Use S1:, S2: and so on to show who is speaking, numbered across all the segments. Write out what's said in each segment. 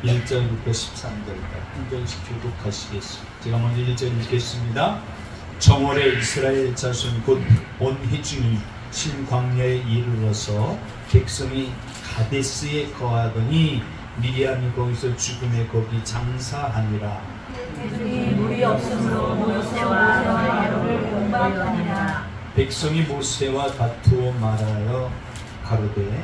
S1: 1절부터 13절까지 한 절씩 교독하시겠습니다. 제가 먼저 1절 읽겠습니다. 정월에 이스라엘 자손 곧 온 회중이 신광야에 이르러서 백성이 가데스에 거하더니 미리암이 거기서 죽음에 거기 장사하니라.
S2: 회중이 물이 없으므로 모세와 아론을 공박하니라.
S1: 백성이 모세와 다투어 말하여 가로되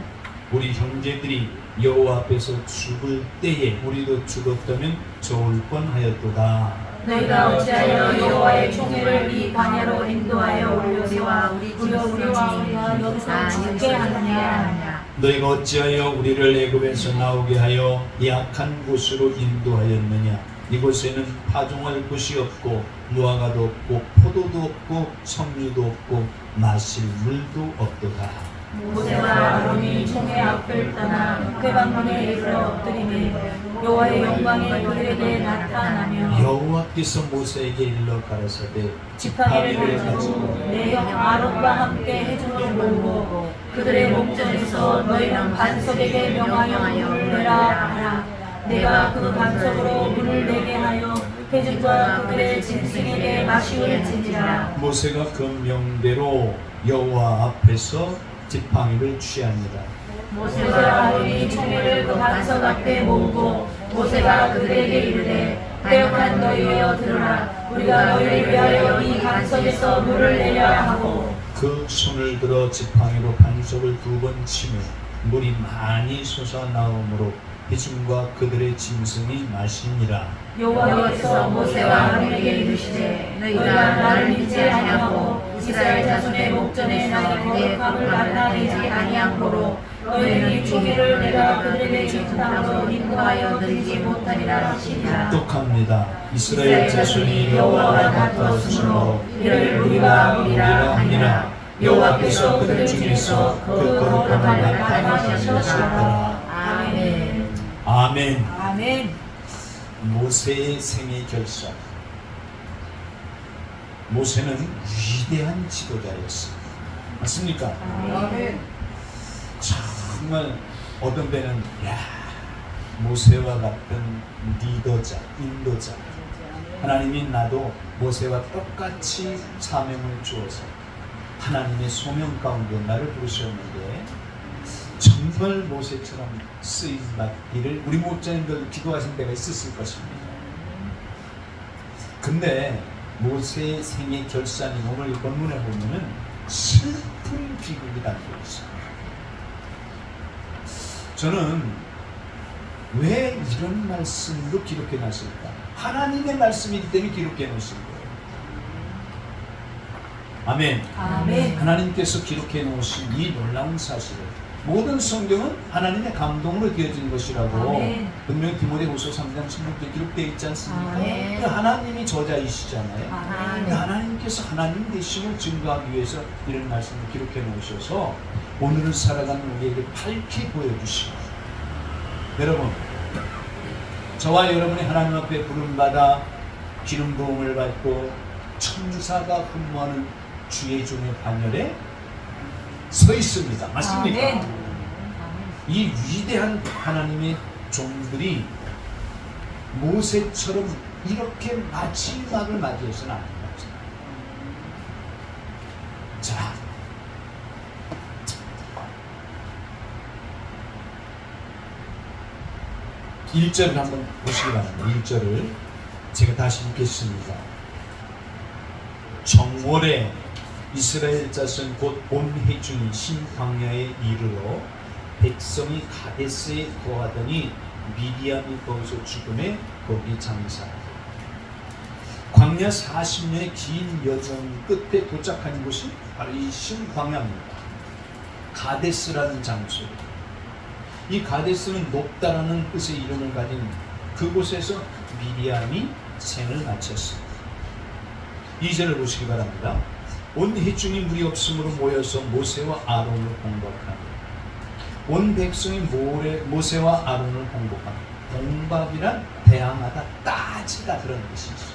S1: 우리 형제들이 여호와 앞에서 죽을 때에 우리도 죽었다면 좋을 뻔하였도다.
S2: 너희가 어찌하여 여호와의 총회를 이 광야로 인도하여 올려세와 우리와 여기서 죽게 하느냐.
S1: 너희가 어찌하여 우리를 애굽에서 나오게 하여 약한 곳으로 인도하였느냐. 이곳에는 파종할 곳이 없고 무화과도 없고 포도도 없고 석류도 없고 마실 물도 없도다.
S2: 모세와 아론이 총회 앞을 떠나 회방문에 이르러 엎드리매 여호와의 영광이 그들에게 나타나며
S1: 여호와께서 모세에게 일러 가라사대
S2: 지팡이를 가지고 내 형 아론과 함께 회중을 모으고 그들의 목전에서 너희는 반석에게 명하여 내라 하라. 내가 그 반석으로 물을 내게 하여 회중과 그들의 짐승에게 마시울지니라.
S1: 모세가 그 명대로 여호와 앞에서 지팡이를 취합니다.
S2: 모세와 아론이 총회를 그 반석 앞에 모으고 모세가 그들에게 이르되 패역한 너희여 들으라. 우리가 너희를 위하여 이 반석에서 물을 내려 하고
S1: 그 손을 들어 지팡이로 반석을 2번 치며 물이 많이 솟아나오므로 회중과 그들의 짐승이 마시니라.
S2: 여호와께서 모세와 아론에게 이르시되 너희가 나를 믿지 아니하고 이스라엘 자손의 목전에 나의 거룩함을 나타내지 아니함으로 너희는 이 총회를 내가 그들에게 준 땅으로 인도하여 드리지 못하리라 하시니라.
S1: 똑똑합니다. 이스라엘 자손이 여호와와 다투었으므로 이를 우리가 하니라. 여호와께서 그들 중에서 그 거룩함을 나타내셨더라.
S2: 아멘.
S1: 아멘.
S2: 아멘.
S1: 모세의 생애 결산. 모세는 위대한 지도자였습니다. 맞습니까?
S2: 아멘.
S1: 정말 어떤 때는 모세와 같은 리더자, 인도자. 하나님이 나도 모세와 똑같이 사명을 주어서 하나님의 소명 가운데 나를 부르셨는데 정말 모세처럼 쓰임 받기를 우리 목자님들 기도하신 때가 있었을 것입니다. 근데 모세의 생애 결산이 오늘 본문에 보면은 슬픈 비극이 담겨 있어요. 저는 왜 이런 말씀도 기록해 놨을까? 하나님의 말씀이기 때문에 기록해 놓으신 거예요. 아멘.
S2: 아멘.
S1: 하나님께서 기록해 놓으신 이 놀라운 사실을 모든 성경은 하나님의 감동으로 되어진 것이라고
S2: 아멘.
S1: 분명히 디모데후서 3장 16절에 기록되어 있지 않습니까?
S2: 아멘.
S1: 하나님이 저자이시잖아요.
S2: 아멘.
S1: 하나님께서 하나님 되심을 증거하기 위해서 이런 말씀을 기록해 놓으셔서 오늘을 살아가는 우리에게 밝히 보여주시고, 여러분, 저와 여러분이 하나님 앞에 부름받아 기름 부음을 받고 천사가 흠모하는 주의 종의 반열에 서 있습니다. 맞습니까?
S2: 아멘.
S1: 이 위대한 하나님의 종들이 모세처럼 이렇게 마지막을 맞이해서는 안 됩니다. 자, 1절을 한번 보시기 바랍니다. 1절을 제가 다시 읽겠습니다. 정월에 이스라엘 자손 곧 온 회중이 신광야에 이르러 백성이 가데스에 거하더니 미디암이 거기서 죽음에 거기 장사하더라. 광야 40년의 긴 여정 끝에 도착한 곳이 바로 이 신광야입니다. 가데스라는 장소. 이 가데스는 높다라는 뜻의 이름을 가진 그곳에서 미디암이 생을 마쳤습니다. 2절을 보시기 바랍니다. 온 회중이 물이 없으므로 모여서 모세와 아론을 공박하니, 온 백성이 모세와 아론을 공박합니다. 공박이란 대항하다, 따지다 그런 뜻이죠.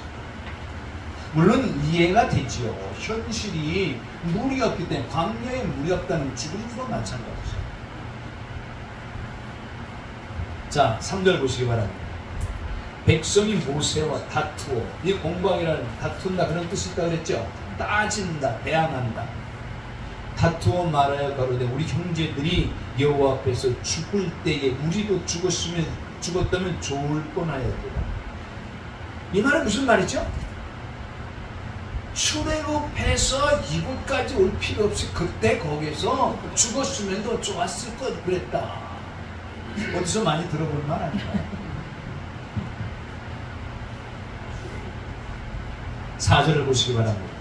S1: 물론 이해가 되지요. 현실이 물이 없기 때문에, 광야에 물이 없다는 죽음과 마찬가지죠. 자, 3절 보시기 바랍니다. 백성이 모세와 다투어, 이 공방이라는 다툰다 그런 뜻이 있다 그랬죠. 따진다, 대항한다. 다투어 말하여 가로되 우리 형제들이 여호와 앞에서 죽을 때에 우리도 죽었다면 좋을 뻔하였도다. 이 말은 무슨 말이죠? 출애굽해서 이곳까지 올 필요 없이 그때 거기서 죽었으면 더 좋았을 것 그랬다. 어디서 많이 들어볼 말 아닌가요? 4절을 보시기 바랍니다.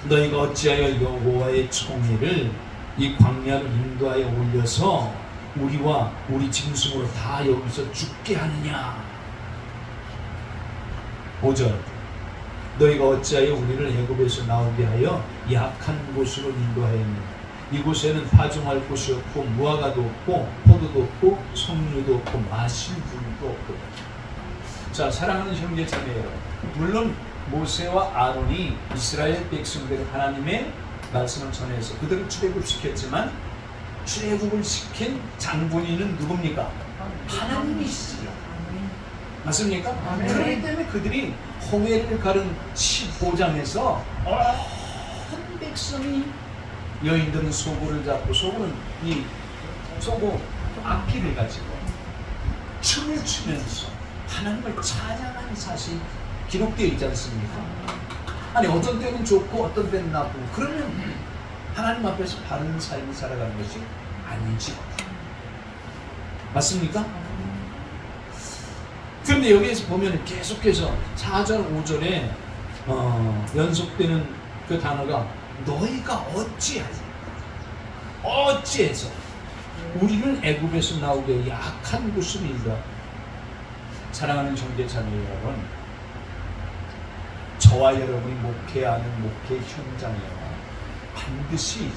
S1: 너희가 어찌하여 여호와의 총회를 이 광야로 인도하여 올려서 우리와 우리 짐승으로 다 여기서 죽게 하느냐. 5절 너희가 어찌하여 우리를 애굽에서 나오게 하여 약한 곳으로 인도하였느냐. 이곳에는 파종할 곳이 없고 무화과도 없고 포도도 없고 석류도 없고 마실 물도 없고. 자, 사랑하는 형제 자매 여러분, 물론 모세와 아론이 이스라엘 백성들 하나님의 말씀을 전해서 그들을 출애굽시켰지만 출애굽을 시킨 장본인은 누굽니까? 하나님이시죠. 맞습니까? 그렇기 때문에 그들이 홍해를 가른 15장에서 온 백성이 여인들은 소고를 잡고 소고는 이 소고 악기를 가지고 춤을 추면서 하나님을 찬양하는 사실이 기록되어 있지 않습니까? 아니 어떤 때는 좋고 어떤 때는 나쁘고 그러면 하나님 앞에서 바른 삶을 살아가는 것이 아니지. 맞습니까? 그런데 여기에서 보면 계속해서 4절 5절에 연속되는 그 단어가 너희가 어찌해서 우리를 애굽에서 나오게 약한 곳을 인도하. 사랑하는 형제 자매 여러분, 저와 여러분이 목회하는 목회 현장에 반드시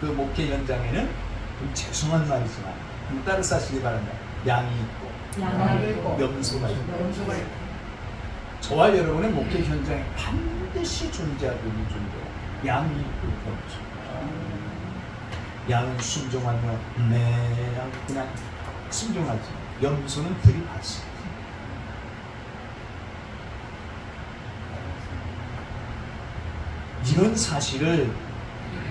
S1: 그 목회 현장에는 좀 죄송한 말이지만 따라 사시기 바랍니다. 양이 있고 염소가 있고. 저와 여러분의 목회 현장에 반드시 존재하고 있는 존재가 양이 있고 염소. 양은 순종하며 그냥 순종하지. 염소는 들이받습니다. 이런 사실을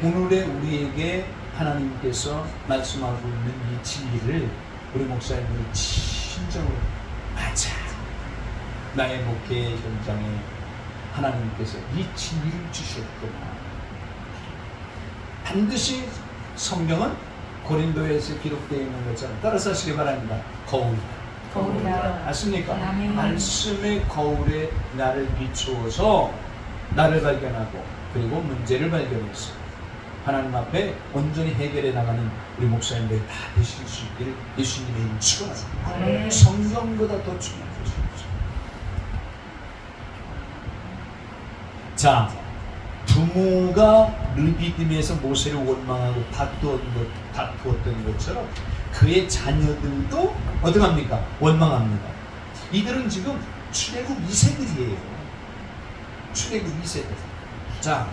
S1: 오늘의 우리에게 하나님께서 말씀하고 있는 이 진리를 우리 목사님들이 진정으로 맞아. 나의 목회 현장에 하나님께서 이 진리를 주셨구나. 반드시 성경은 고린도에서 기록되어 있는 것처럼 따라서 하시기 바랍니다. 거울이다. 아십니까? 말씀의 거울에 나를 비추어서 나를 발견하고 그리고 문제를 발견해서 하나님 앞에 온전히 해결해 나가는 우리 목사님들이 다 되실 수 있기를 예수님의 이름으로 축원합니다. 성경보다 더 중요한 것이죠. 자, 부모가 르비딤에서 모세를 원망하고 다투었던 것처럼 그의 자녀들도 어떡합니까? 원망합니다. 이들은 지금 출애굽 2세들이에요. 출애굽 2세들. 자,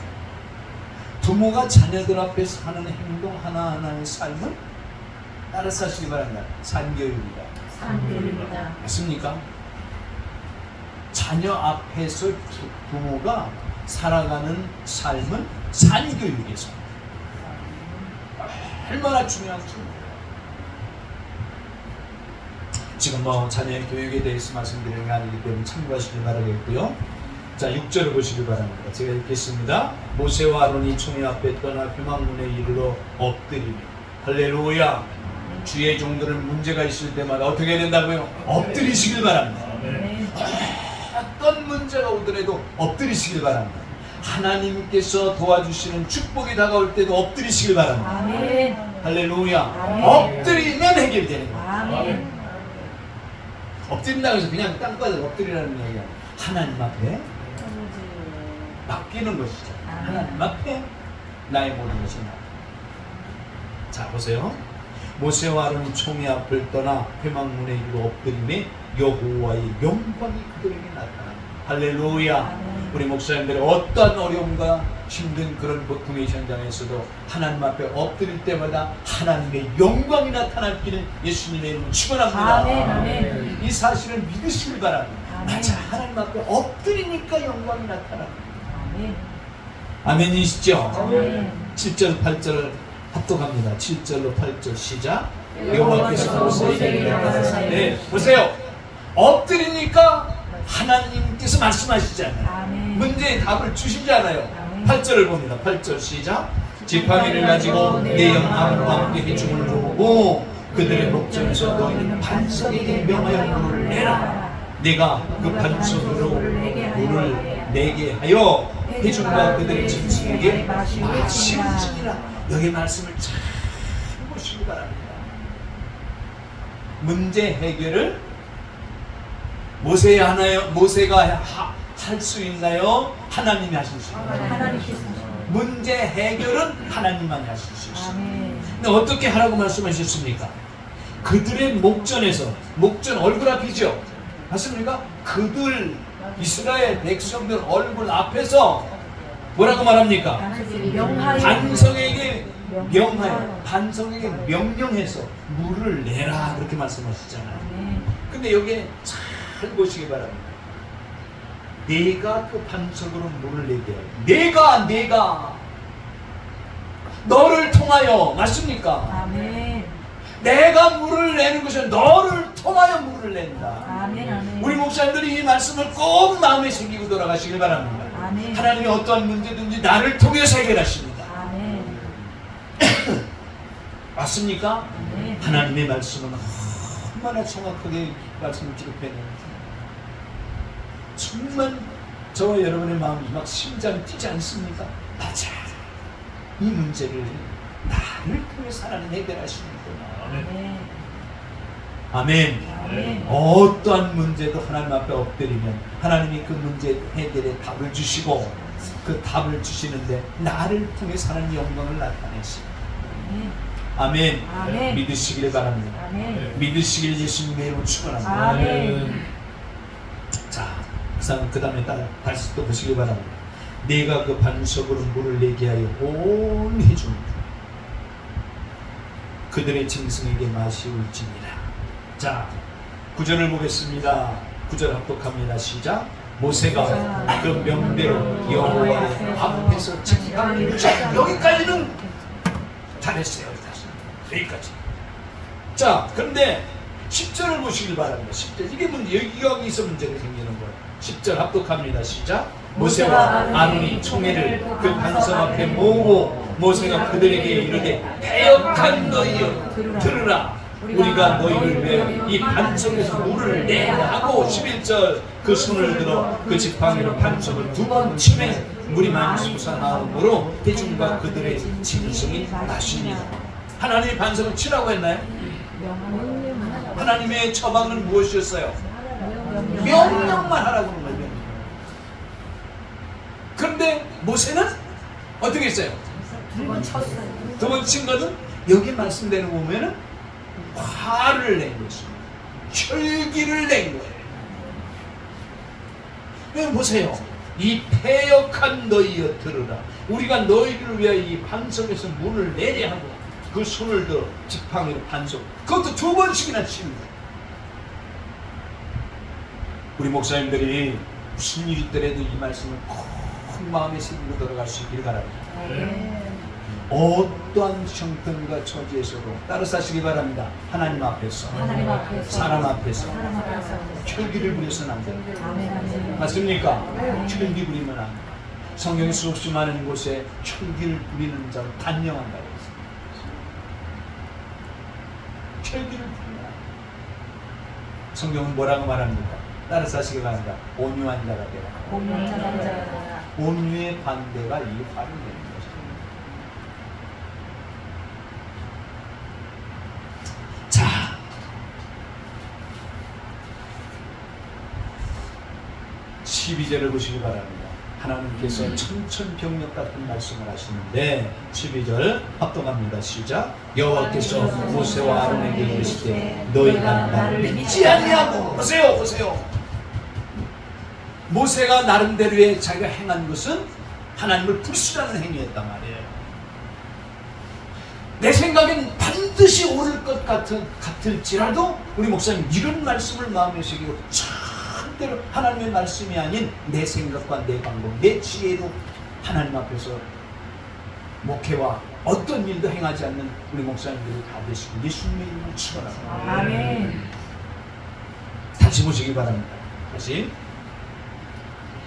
S1: 부모가 자녀들 앞에서 하는 행동 하나하나의 삶은 따라서 하시기 바랍니다. 산교육이다. 맞습니까? 자녀 앞에서 부모가 살아가는 삶은 산교육에서 얼마나 중요한 거예요. 지금 자녀의 교육에 대해서 말씀드리는 게 아니기 때문에 참고하시길 바라겠고요. 자, 6절을 보시기 바랍니다. 제가 읽겠습니다. 모세와 아론이 총회 앞에 떠나 회막문에 이르러 엎드리며 할렐루야. 주의 종들은 문제가 있을 때마다 어떻게 된다고요? 엎드리시길 바랍니다. 어떤 문제가 오더라도 엎드리시길 바랍니다. 하나님께서 도와주시는 축복이 다가올 때도 엎드리시길 바랍니다.
S2: 아멘.
S1: 할렐루야.
S2: 아멘.
S1: 엎드리면 해결되는 거예요.
S2: 아멘.
S1: 엎드린다고 해서 그냥 땅바닥 엎드리라는 얘기가 하나님 앞에 맡기는 것이죠. 하나님 앞에 나의 모든 것이 나. 자, 보세요. 모세와 아론이 총회 앞을 떠나 회막문에 이르러 엎드림에 여호와의 영광이 그들에게 나타납니다. 할렐루야. 우리 목사님들의 어떠한 어려움과 힘든 그런 고통의 현장에서도 하나님 앞에 엎드릴 때마다 하나님의 영광이 나타날 길을 예수님의 이름으로 축원합니다.
S2: 아멘, 아멘.
S1: 이 사실을 믿으시길 바랍니다.
S2: 아멘.
S1: 맞아, 하나님 앞에 엎드리니까 영광이 나타납니다.
S2: 아멘.
S1: 아멘이시죠?
S2: 아멘.
S1: 7절 8절을 합독합니다. 7절로 8절 시작.
S2: 여호와께서
S1: 모세에게
S2: 가라사대.
S1: 네, 보세요. 엎드리니까 하나님께서 말씀하시잖아요.
S2: 아멘.
S1: 문제의 답을 주시잖아요.
S2: 아멘.
S1: 8절을 봅니다. 8절 시작. 지팡이를 가지고 내 영 아론과 함께 해중을 보고 그들의 목전에서 너희는 반석에게 명하여 물을 내라. 내가 그 반석으로 물을 내게 하여 해중과 그들의 짐승에게 마시는지니라. 여기 말씀을 잘 보시기 바랍니다. 문제 해결을 모세가 할 수 있나요? 하나님이 하실 수 있나요?
S2: 하나님께서.
S1: 문제 해결은 하나님만이 하실 수 있습니다.
S2: 아멘.
S1: 근데 어떻게 하라고 말씀하셨습니까? 그들의 목전에서, 목전 얼굴 앞이죠? 맞습니까? 그들 이스라엘 백성들 얼굴 앞에서 뭐라고 말합니까? 반석에게 명하여, 반석에게 명령해서 물을 내라, 그렇게 말씀하시잖아요. 근데 여기에 잘 보시기 바랍니다. 내가 그 반석으로 물을 내게 하여, 내가 너를 통하여, 맞습니까?
S2: 아멘.
S1: 내가 물을 내는 것은 너를 통하여 물을 낸다.
S2: 아멘. 아멘.
S1: 우리 목사님들이 이 말씀을 꼭 마음에 새기고 돌아가시길 바랍니다.
S2: 아멘.
S1: 하나님이 어떠한 문제든지 나를 통해서 해결하십니다.
S2: 아멘.
S1: 맞습니까?
S2: 아멘.
S1: 하나님의 말씀은 얼마나 정확하게 말씀을 기록했는지 정말 저와 여러분의 마음이 막 심장 뛰지 않습니까? 맞아, 이 문제를 나를 통해서 하나님 해결하시는구나.
S2: 아멘.
S1: 아멘.
S2: 아멘.
S1: 어떠한 문제도 하나님 앞에 엎드리면 하나님이 그 문제 해결에 답을 주시고 그 답을 주시는데 나를 통해서 하나님 영광을 나타내십니다. 아멘.
S2: 아멘.
S1: 믿으시길 바랍니다.
S2: 아멘.
S1: 믿으시길 예수님의 이름으로 축원합니다.
S2: 아멘.
S1: 자, 그 다음에 다시 또 보시길 바랍니다. 내가 그 반석으로 물을 내게 하여 온 해중 그들의 짐승에게 마시울지니라. 자, 9절을 보겠습니다. 9절 합독합니다. 시작. 모세가 그 명대로 여호와의 앞에서 책임을 자, 여기까지는 잘했어요. 여기까지. 자, 그런데 10절을 보시길 바랍니다. 10절. 이게 여기서 문제가 생기는 거예요. 10절 합독합니다. 시작. 모세와 아론이 총회를 그 반석 앞에 모으고 모세가 그들에게 이르되 패역한 너희여 들으라. 우리가 너희를 위해 이 반석에서 물을 내야 하고 11절 그 손을 들어 그 지팡이로 반석을 두 번 치매 물이 많이 솟아나오므로 해중과 그들의 짐승이 마시니라. 하나님이 반석을 치라고 했나요? 하나님의 처방은 무엇이었어요? 명령만 하라고 하는 거예요. 그런데 모세는 어떻게 했어요? 두 번 친 것은 여기 말씀되는 거 보면은 화를 낸 것입니다. 혈기를 낸 거예요. 여러분 보세요. 이 패역한 너희여 들으라. 우리가 너희를 위하여 이 반석에서 물을 내게 하고 그 손을 들어 지팡이로 반석, 그것도 두 번씩이나 치는 거예요. 우리 목사님들이 무슨 일이 있더라도 이 말씀을 꼭 마음에 새기고 돌아갈 수 있기를 바랍니다. 어떠한 형편과 처지에서도 따라서 하시기 바랍니다. 하나님 앞에서,
S2: 하나님 앞에서,
S1: 사람 앞에서
S2: 사람 앞에서
S1: 혈기를 부려서는 안 됩니다.
S2: 아멘.
S1: 맞습니까? 혈기 부리면 안 됩니다. 성경에 수없이 많은 곳에 혈기를 부리는 자를 단명한다고 했습니다. 혈기를 부리면 안 됩니다. 성경은 뭐라고 말합니까? 따라서 하시기 바랍니다. 온유한 자가 되라. 온유의 반대가 이 화를 내는 것입니다. 자, 12절을 보시기 바랍니다. 하나님께서 천천병력 같은 말씀을 하시는데 12절 합동합니다. 시작. 여호와께서 모세와 아론에게 이르시되 너희가 나를 믿지 아니하고 보세요. 모세가 나름대로의 자기가 행한 것은 하나님을 불신하는 행위였단 말이에요. 내 생각엔 반드시 옳을 것 같을지라도 우리 목사님 이런 말씀을 마음에 새기고 절대로 하나님의 말씀이 아닌 내 생각과 내 방법, 내 지혜로 하나님 앞에서 목회와 어떤 일도 행하지 않는 우리 목사님들이 다 되시고 예수님의 이름을 축원합니다.
S2: 아멘.
S1: 다시 보시기 바랍니다. 다시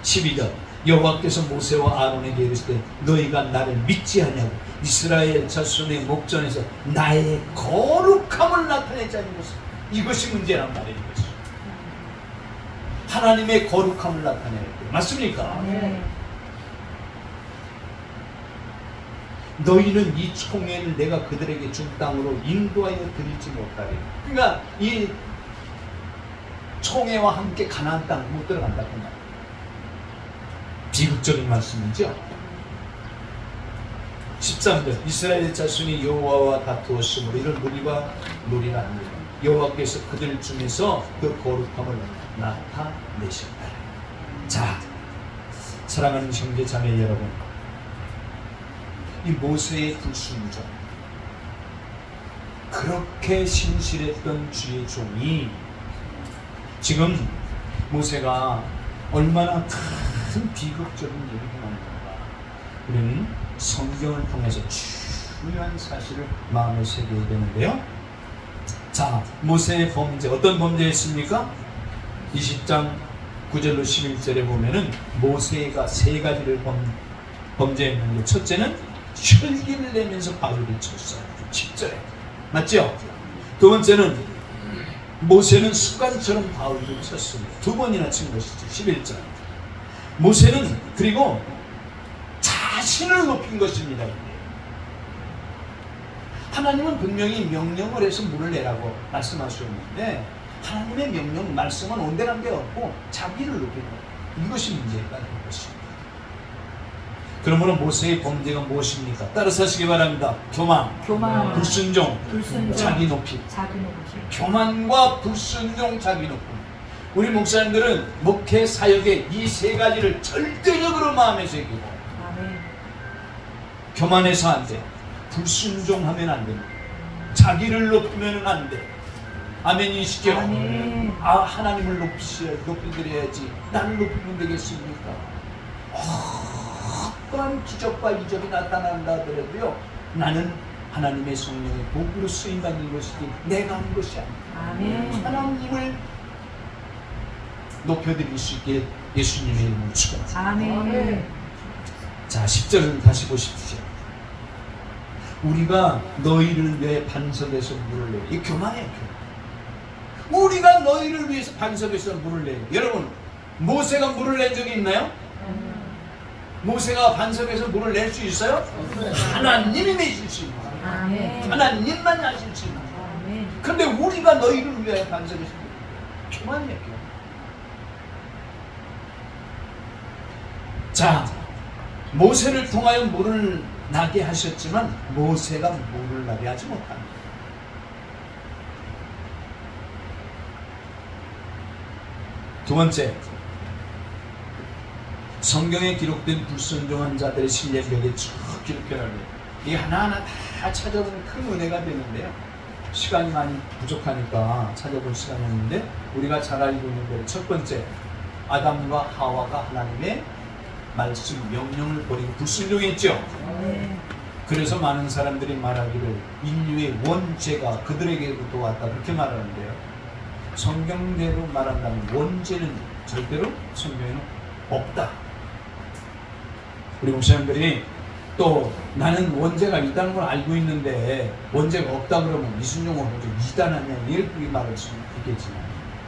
S1: 12절 여호와께서 모세와 아론에게 이르시되 너희가 나를 믿지 아니하고 이스라엘 자손의 목전에서 나의 거룩함을 나타내지 않은 것은 이것이 문제란 말이에요. 이것이. 하나님의 거룩함을 나타내야 돼요. 맞습니까?
S2: 네.
S1: 너희는 이 총회를 내가 그들에게 준 땅으로 인도하여 드리지 못하리. 그러니까 이 총회와 함께 가나안 땅 못 들어간다고 말이에요. 비극적인 말씀이죠. 13절 이스라엘 자손이 여호와와 다투었으므로 이런 무리와 무리가 아니라 여호와께서 그들 중에서 그 거룩함을 나타내셨다. 자, 사랑하는 형제 자매 여러분, 이 모세의 불순종, 그렇게 신실했던 주의 종이 지금 모세가 얼마나 큰 비극적인 일을 행하는가 우리는 성경을 통해서 중요한 사실을 마음에 새겨야 되는데요. 자, 모세의 범죄, 어떤 범죄였습니까? 20장 9절로 11절에 보면은 모세가 세 가지를 범죄했는데, 첫째는 혈기를 내면서 바위를 쳤어요. 10절에 맞죠? 두 번째는 모세는 습관처럼 바위를 쳤습니다. 두 번이나 친 것이죠. 11절 모세는 그리고 자신을 높인 것입니다. 하나님은 분명히 명령을 해서 물을 내라고 말씀하셨는데 하나님의 명령 말씀은 온데간데 없고 자기를 높이는 것, 이것이 문제가 된 것입니다. 그러므로 모세의 범죄가 무엇입니까? 따라서 하시기 바랍니다. 교만, 불순종, 자기 높임. 교만과 불순종, 자기 높임. 우리 목사님들은 목회 사역에 이 세 가지를 절대적으로 마음에 새기고, 교만해서 안 돼, 불순종하면 안 돼, 자기를 높이면 안 돼. 아멘이시죠? 하나님을 높이드려야지. 나를 높이면 되겠습니까? 어떠한 기적과 이적이 나타난다 하더라도요, 나는 하나님의 성령의 도구로 쓰임받는 것이지 내가 한 것이 아니다. 하나님을 높여드릴 수 있게 예수님의 이름을 축원합니다. 자, 10절을 다시 보십시오. 우리가 너희를 위해 반석에서 물을 내요. 이 교만이에요. 우리가 너희를 위해서 반석에서 물을 내요. 여러분, 모세가 물을 낸 적이 있나요? 모세가 반석에서 물을 낼 수 있어요? 하나님이 내실 수 있는, 하나님만 하실 수 있는. 그런데 우리가 너희를 위하여 반석에서 교만이에요. 교만. 자, 모세를 통하여 물을 나게 하셨지만 모세가 물을 나게 하지 못합니다. 두 번째, 성경에 기록된 불순종한 자들의 신뢰벽에 쭉 기록해놨네요. 이 하나하나 다 찾아보면 큰 은혜가 되는데요. 시간이 많이 부족하니까 찾아볼 시간이 없는데, 우리가 잘 알고 있는 대로 첫 번째, 아담과 하와가 하나님의 말씀, 명령을 버리고 불순종했죠. 그래서 많은 사람들이 말하기를 인류의 원죄가 그들에게로부터 왔다, 그렇게 말하는데요. 성경대로 말한다면 원죄는 절대로 성경에는 없다. 우리 목사님들이 또 나는 원죄가 있다는 걸 알고 있는데 원죄가 없다 그러면 이순종을 보고 이단 아니야, 이렇게 말할 수 있겠지만,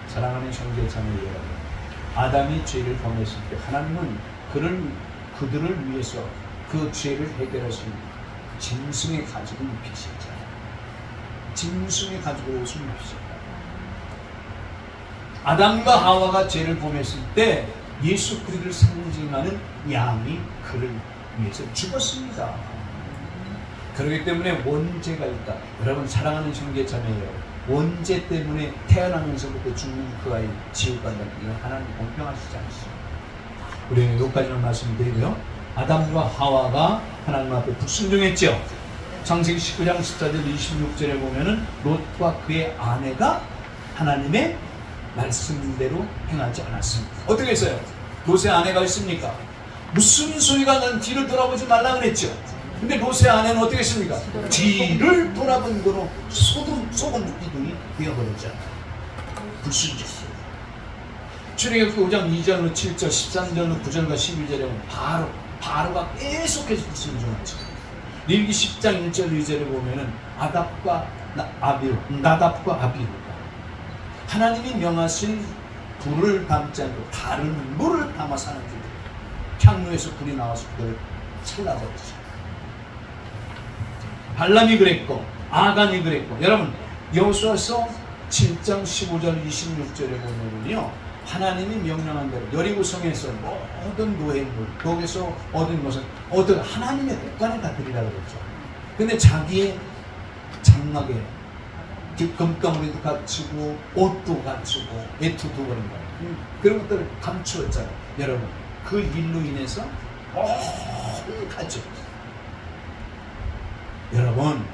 S1: 사랑하는 형제 자매 여러분, 아담이 죄를 범했을 때 하나님은 그들을 위해서 그 죄를 해결하신 짐승의 가죽을 입히셨잖아요. 짐승의 가죽으로 옷을 입히셨다. 아담과 하와가 죄를 범했을 때 예수 그리스도를 상징하는 양이 그를 위해서 죽었습니다. 그렇기 때문에 원죄가 있다. 여러분, 사랑하는 형제 자매예요. 원죄 때문에 태어나면서부터 죽는 그 아이 지옥 간다는 이건 하나님 공평하시지 않습니다. 우리 여기까지만 말씀드리고요. 아담과 하와가 하나님 앞에 불순종했죠. 창세기 19장 14절 26절에 보면은 롯과 그의 아내가 하나님의 말씀대로 행하지 않았습니다. 어떻게 했어요? 롯의 아내가 있습니까? 무슨 소리가 난 뒤를 돌아보지 말라 그랬죠. 근데 롯의 아내는 어떻게 했습니까? 뒤를 돌아본 거로 속은 이동이 되어버렸잖아요. 불순종. 출애굽기 5장 2절로 7절, 13절로 9절과 12절에 보면 바로가 계속해서 불순종하죠. 레위기 10장 1절 2절에 보면은 나답과 아비후가 하나님이 명하신 불을 담지 않고 다른 물을 담아 사는 줄 향로에서 불이 나와서 그걸 찰나버렸죠. 발람이 그랬고 아간이 그랬고, 여러분 여호수아서 7장 15절 26절에 보면은요, 하나님이 명령한 대로 여리고성에서 모든 노획물, 거기서 얻은 것은 하나님의 국간에 다 드리라 그랬죠. 근데 자기의 장막에 금덩어리도 갖추고 옷도 갖추고 애투도 버린 거예요. 그런 것들을 감추었잖아요. 여러분 그 일로 인해서 온 가족, 여러분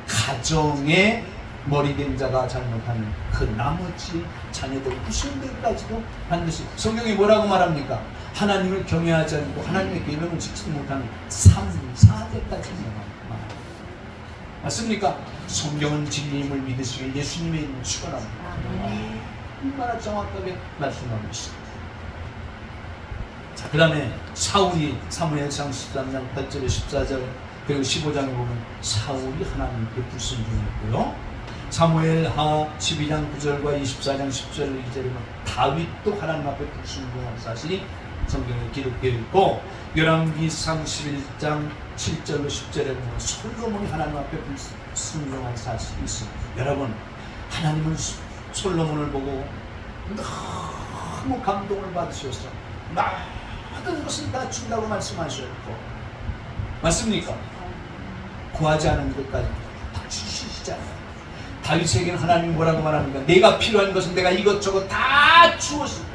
S1: 가정에 머리된 자가 잘못하면 그 나머지 자녀들 후손들까지도 반드시, 성경이 뭐라고 말합니까? 하나님을 경외하지 않고 하나님의 계명을 지키지 못하는 3, 4대까지 말합니다. 맞습니까? 성경은 진리임을 믿으시길 예수님의 이름을 축원합니다. 얼마나 정확하게 말씀하고 있습니다. 자, 그 다음에 사울이 사무엘상 13장 8절에 14절 그리고 15장에 보면 사울이 하나님께 불순종했고요. 사무엘하 12장 9절과 24장 10절 2절에 보면 다윗도 하나님 앞에 불순종한 사실이 성경에 기록되어 있고, 열왕기상 11장 7절로 10절에 보면 솔로몬이 하나님 앞에 불순종한 사실이 있습니다. 여러분 하나님은 솔로몬을 보고 너무 감동을 받으셔서 모든 것을 다 준다고 말씀하셨고, 맞습니까? 구하지 않은 것까지 다 주시잖아요. 다윗에게는 하나님이 뭐라고 말합니까? 내가 필요한 것은 내가 이것저것 다 주었을 것이다.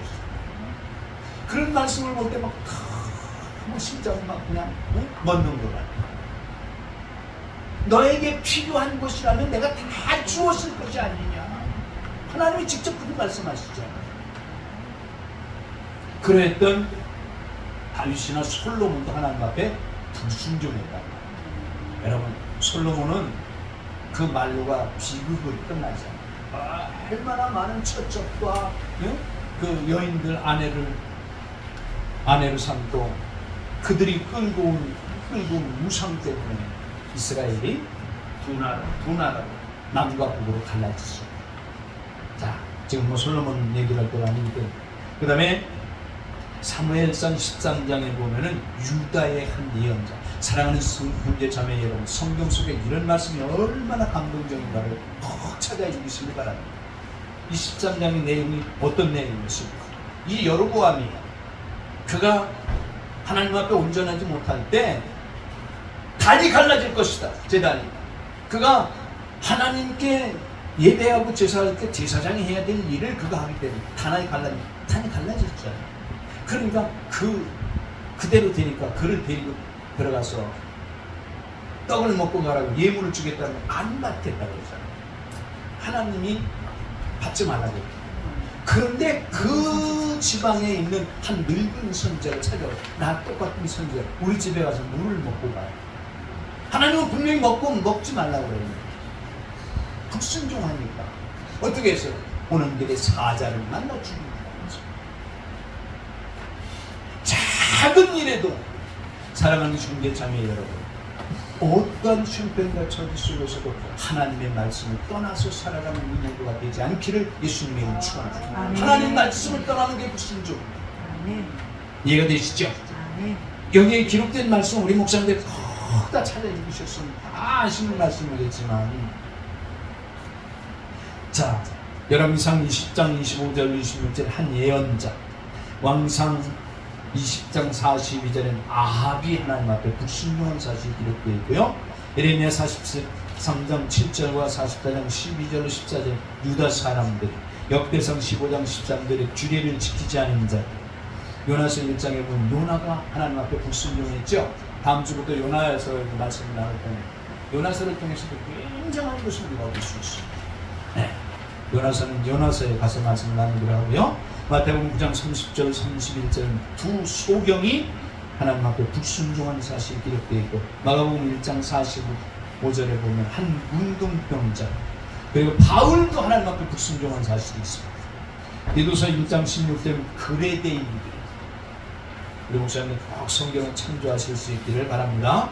S1: 그런 말씀을 볼 때 막 심장이 막 그냥 멎는 것 같아요. 너에게 필요한 것이라면 내가 다 주었을 것이 아니냐. 하나님이 직접 그렇게 말씀하시잖아요. 그랬던 다윗이나 솔로몬도 하나님 앞에 불순종했다. 여러분 여러분 그 말로가 비극으로 끝나지 않아요. 얼마나 많은 처첩과 그 여인들 아내로 삼고 그들이 끌고 온 무상 때문에 이스라엘이 두 나라로 남과 북으로 갈라졌어요. 자, 지금 뭐 솔로몬 얘기를 할 때가 아니니까. 그 다음에 사무엘상 13장에 보면은 유다의 한 예언자, 사랑하는 형제 자매 여러분, 성경 속에 이런 말씀이 얼마나 감동적인가를 꼭 찾아주시길 바랍니다. 이 13장의 내용이 어떤 내용이었습니까? 이 여로보암이 그가 하나님 앞에 온전하지 못할 때 단이 갈라질 것이다. 제단이 그가 하나님께 예배하고 제사할 때 제사장이 해야 될 일을 그가 하기 때문에 단이 갈라졌잖아요. 그러니까 그대로 되니까 그를 데리고 들어가서 떡을 먹고 가라고 예물을 주겠다면 안 받겠다고 했잖아요. 하나님이 받지 말라고 했죠. 그런데 그 지방에 있는 한 늙은 선지자가 찾아와, 나 똑같은 선지자 우리 집에 가서 물을 먹고 가요. 하나님은 분명히 먹지 말라고 그래요. 불순종하니까 어떻게 했어요? 오는 길에 사자를 만나 죽입니다. 작은 일에도 사랑하는 형제 자매 여러분, 어떠한 형편과 처지 속에서도 하나님의 말씀을 떠나서 살아가는 인생도가 되지 않기를 예수님의 이름으로 축원합니다. 하나님 말씀을 떠나는 게 불순종. 이해가 되시죠? 여기에 기록된 말씀 우리 목사님들 꼭 다 찾아주셨으면 다 아시는 말씀이겠지만, 자, 열왕기상 20장 25절 26절 한 예언자, 왕상 20장 42절에는 아합이 하나님 앞에 불순종한 사실이 기록되어 있고요. 예레미야 43장 7절과 44장 12절로 14절 유다 사람들, 역대상 15장 13절에 규례를 지키지 않은 자, 요나서 1장에 보면 요나가 하나님 앞에 불순종했죠. 다음 주부터 요나에서 말씀을 나눌 텐데 요나서를 통해서도 굉장한 것을 우리가 볼 수 있어요. 네. 요나서는 요나서에 가서 말씀을 나누기로 하고요. 마태복음 9장 30절 31절 두 소경이 하나님 앞에 불순종한 사실이 기록되어 있고, 마가복음 1장 45절에 보면 한 문둥병자, 그리고 바울도 하나님 앞에 불순종한 사실이 있습니다. 디도서 1장 16절에 그레데인들. 우리 목사님 꼭 성경을 참조하실 수 있기를 바랍니다.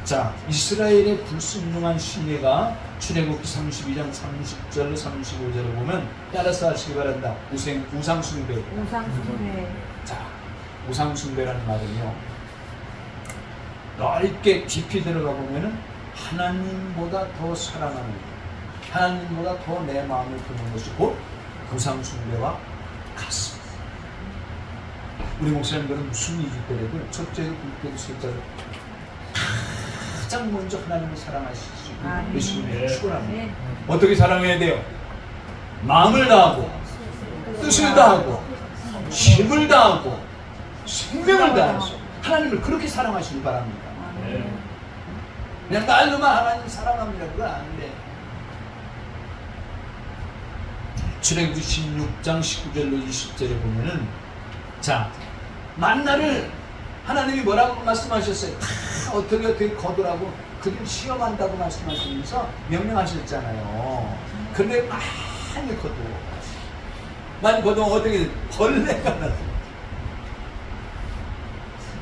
S1: 자, 이스라엘의 불순종한 시내가 출애굽기 32장 30절 35절에 보면 따라서 하시기 바란다. 우상숭배.
S2: 우상숭배.
S1: 자, 우상숭배라는 말은요, 넓게 깊이 들어가 보면은 하나님보다 더 사랑하는 것, 하나님보다 더 내 마음을 두는 것이 곧 우상숭배와 같습니다. 우리 목사님들은 무슨 일이 있더라도 첫째로, 둘째로, 셋째로 가장 먼저 하나님을 사랑하실 수 있는 예수님을 축원합니다. 어떻게 사랑해야 돼요? 마음을 다하고, 뜻을 다하고, 힘을 다하고, 생명을 다해서 하나님을 그렇게 사랑하시길 바랍니다. 그냥 말로만 하나님 사랑합니다, 그건 안 돼. 출애굽기 16장 19절로 20절에 보면은, 자, 만나를 하나님이 뭐라고 말씀하셨어요? 어떻게 거두라고 그들 시험한다고 말씀하시면서 명령하셨잖아요. 근데 많이 거두면 어떻게 벌레가 나서.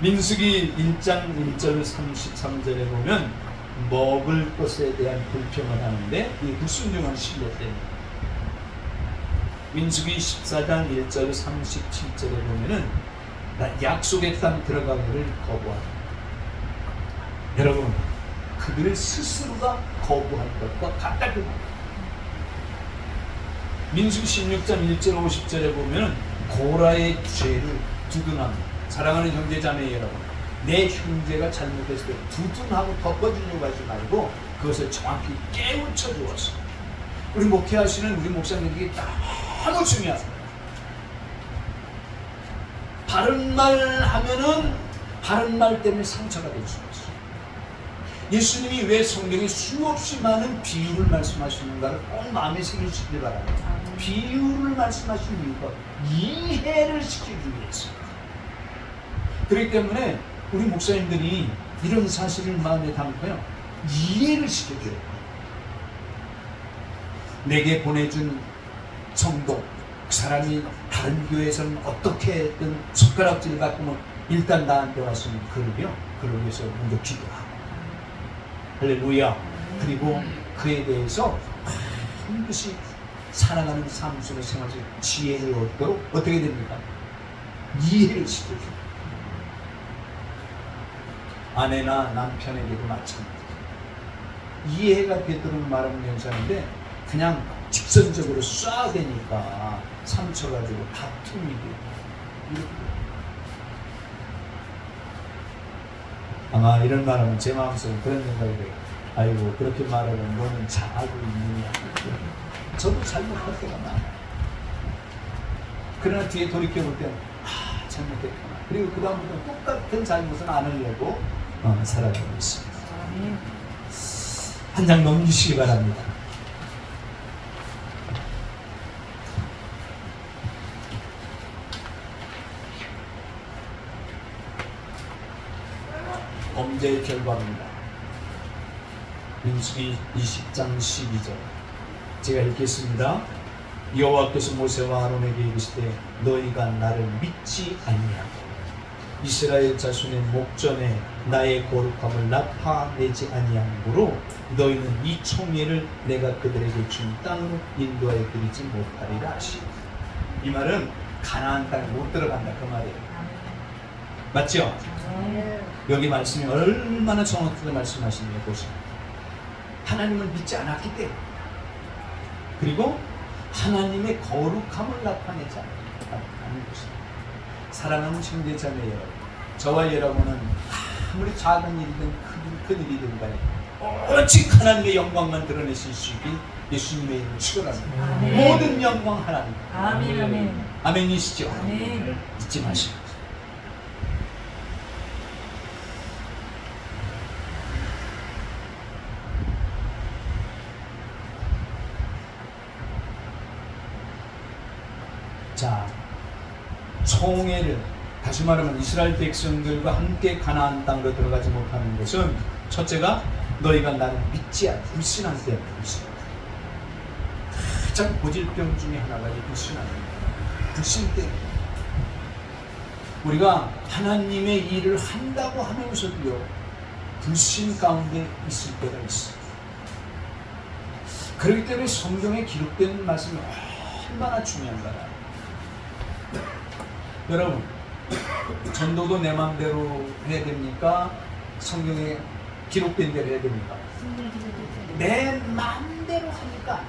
S1: 민수기 1장 1절 33절에 보면 먹을 것에 대한 불평을 하는데 이 불순종한 신뢰 때문에. 민수기 14장 1절 37절에 보면은 약속의 땅 들어가기를 거부한다. 여러분, 그들의 스스로가 거부한 것과 같다 그 말이에요. 민수기 16장 1절 50절에 보면 고라의 죄를 두둔합니다. 사랑하는 형제자매 여러분, 내 형제가 잘못했을 때 두둔하고 덮어주려고 하지 말고 그것을 정확히 깨우쳐 주었어. 우리 목회하시는 우리 목사님들이 너무 중요합니다. 바른 말 하면은 바른 말 때문에 상처가 될 수가 있어요. 예수님이 왜 성경에 수없이 많은 비유를 말씀하시는가를 꼭 마음에 새기시길 바랍니다. 비유를 말씀하시는 이유가 이해를 시키기 위해서. 그렇기 때문에 우리 목사님들이 이런 사실을 마음에 담고요, 이해를 시켜줘야 돼요. 내게 보내준 성도, 그 사람이 다른 교회에서는 어떻게든 손가락질을 갖고는 일단 나한테 왔으면 그러고요, 그러기 위해서 먼저 기도하고, 할렐루야. 그리고 그에 대해서 반드시 살아가는 삶 속에 생활에서 지혜를 얻도록 어떻게 됩니까? 이해를 시켜줘요. 아내나 남편에게도 마찬가지예요. 이해가 되도록 말하면 괜찮은데 그냥 직선적으로 쏴대니까 상처가 되고 다툼이 되고. 아마 이런 말하면 제 마음속에 그런 생각이 돼요. 아이고, 그렇게 말하면 너는 잘하고 있느냐. 저도 잘못할 때가 많아요. 그러나 뒤에 돌이켜볼 때는 잘못했구나. 그리고 그 다음부터 똑같은 잘못은 안 하려고 살아가고 있습니다. 한 장 넘기시기 바랍니다. 범죄의 결과입니다. 민수기 20장 12절 제가 읽겠습니다. 여호와께서 모세와 아론에게 이르시되 너희가 나를 믿지 아니하고 이스라엘 자손의 목전에 나의 거룩함을 나타내지 아니함으로 너희는 이 총회를 내가 그들에게 준 땅으로 인도하여 드리지 못하리라 하시니. 이 말은 가나안 땅에 못 들어간다 그 말이에요. 맞죠? 여기 말씀이 얼마나 정확하게 말씀하시는지 보시면 하나님을 믿지 않았기 때문에, 그리고 하나님의 거룩함을 나타내지 않는 것입니다. 사랑하는 형제자매 여러분, 저와 여러분은 아무리 작은 일이든 큰 일이든 간에 오직 하나님의 영광만 드러내실 수 있길 예수님의 이름을 축원합니다. 모든 영광 하나님.
S2: 아멘.
S1: 아멘이시죠?
S2: 아멘.
S1: 잊지 마시고 자, 총회를 다시 말하면 이스라엘 백성들과 함께 가나안 땅으로 들어가지 못하는 것은 첫째가 너희가 나를 믿지 않고 불신한 때문에 불신. 가장 고질병 중에 하나가 이 불신하는 거예요. 불신 때문에. 우리가 하나님의 일을 한다고 하면서도요, 불신 가운데 있을 때가 있어요. 그렇기 때문에 성경에 기록된 말씀이 얼마나 중요한가. 여러분, 전도도 내 마음대로 해야 됩니까? 성경에 기록된 대로 해야 됩니까? 내 마음대로 하니까.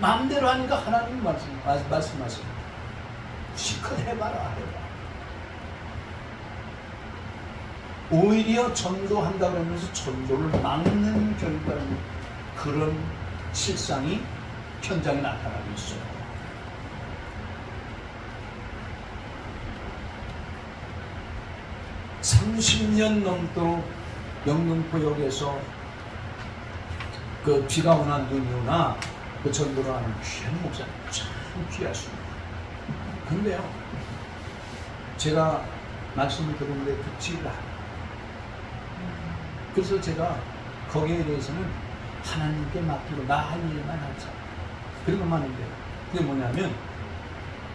S1: 마음대로 하니까 하나님 말씀하세요. 실컷 해봐라. 오히려 전도한다고 하면서 전도를 막는 결과는 그런 실상이 현장에 나타나고 있어요. (30년) 넘도록 영등포역에서 그 비가 오나 눈이 오나 그 전도를 하는 귀한 목사, 참 귀하십니다. 근데요, 제가 말씀을 들었는데 듣지를 않아요. 그래서 제가 거기에 대해서는 하나님께 맡기고 나 할 일만 하자, 그런 것만 했는데, 그게 뭐냐면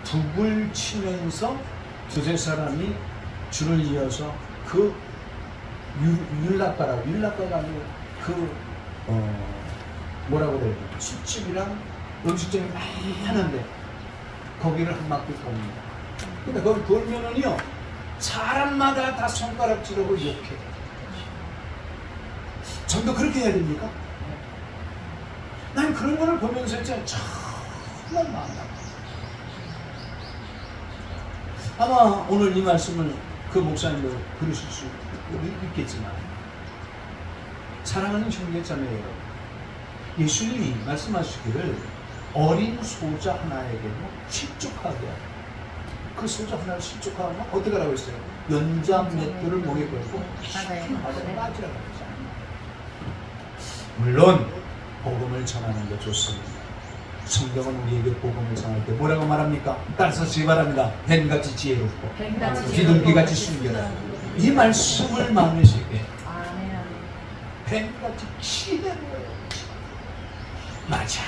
S1: 북을 치면서 두세 사람이 줄을 이어서 그 율락가가 아니고 뭐라고 그래야 돼, 술집이랑 음식점이 많이 하는데 거기를 한 바퀴 돕니다. 근데 거기 돌면은요, 사람마다 다 손가락질하고 욕해. 전도 그렇게 해야 됩니까? 난 그런 거를 보면서 진짜 정말 마음 아파. 아마 오늘 이 말씀을 그 목사님도 들으실 수 있겠지만, 사랑하는 형제자매 여러분, 예수님이 말씀하시기를 어린 소자 하나에게도 실족하게 하라. 그 소자 하나를 실족하면 어떻게 하라고 했어요? 연장 맷돌을 목에 걸고 빠지라고 했잖아요. 물론 복음을 전하는 게 좋습니다. 성경은 우리에게 복음을 전할 때 뭐라고 말합니까? 따라서시기 바랍니다. 뱀같이 지혜롭고 비둘기같이 순결하고. 이 말씀을 마음에 새게 뱀같이 지혜로워요. 맞아,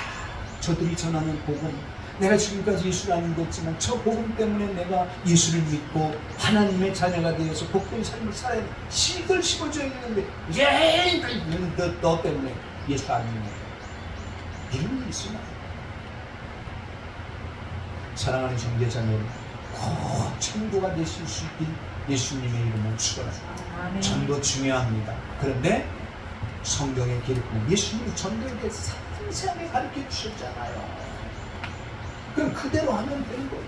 S1: 저들이 전하는 복음, 내가 지금까지 예수를 안 믿었지만 저 복음 때문에 내가 예수를 믿고 하나님의 자녀가 되어서 복된 삶을 살아야 돼. 씨들 씹어줘야 되는데 너 때문에 예수 안 믿는 이런 일이 있으나, 사랑하는 형제자매, 꼭 천국가 되실 수 있길 예수님의 이름으로 축원합니다. 전도 중요합니다. 그런데 성경에 기록된 예수님이 전도에 대해서 상세하게 가르쳐 주셨잖아요. 그럼 그대로 하면 되는 거예요.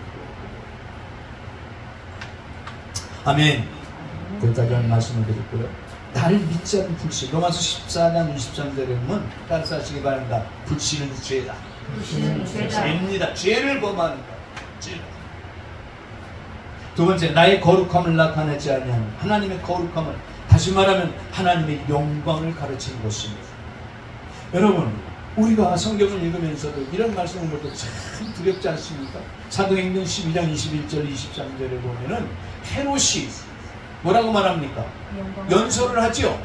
S1: 아멘. 거기까지 한 말씀을 드렸고요. 나를 믿지 않는 불신, 로마서 14장 23절에 보면 따라서 하시기 바랍니다. 불신은 죄다.
S2: 불신은 죄다.
S1: 죄입니다. 죄를 범하는 것. 두 번째, 나의 거룩함을 나타내지 아니하는 하나님의 거룩함을, 다시 말하면 하나님의 영광을 가르치는 것입니다. 여러분, 우리가 성경을 읽으면서도 이런 말씀을 볼 때 참 두렵지 않습니까? 사도행전 12장 21절 23절에 보면은 헤롯이 뭐라고 말합니까? 연설을 하죠.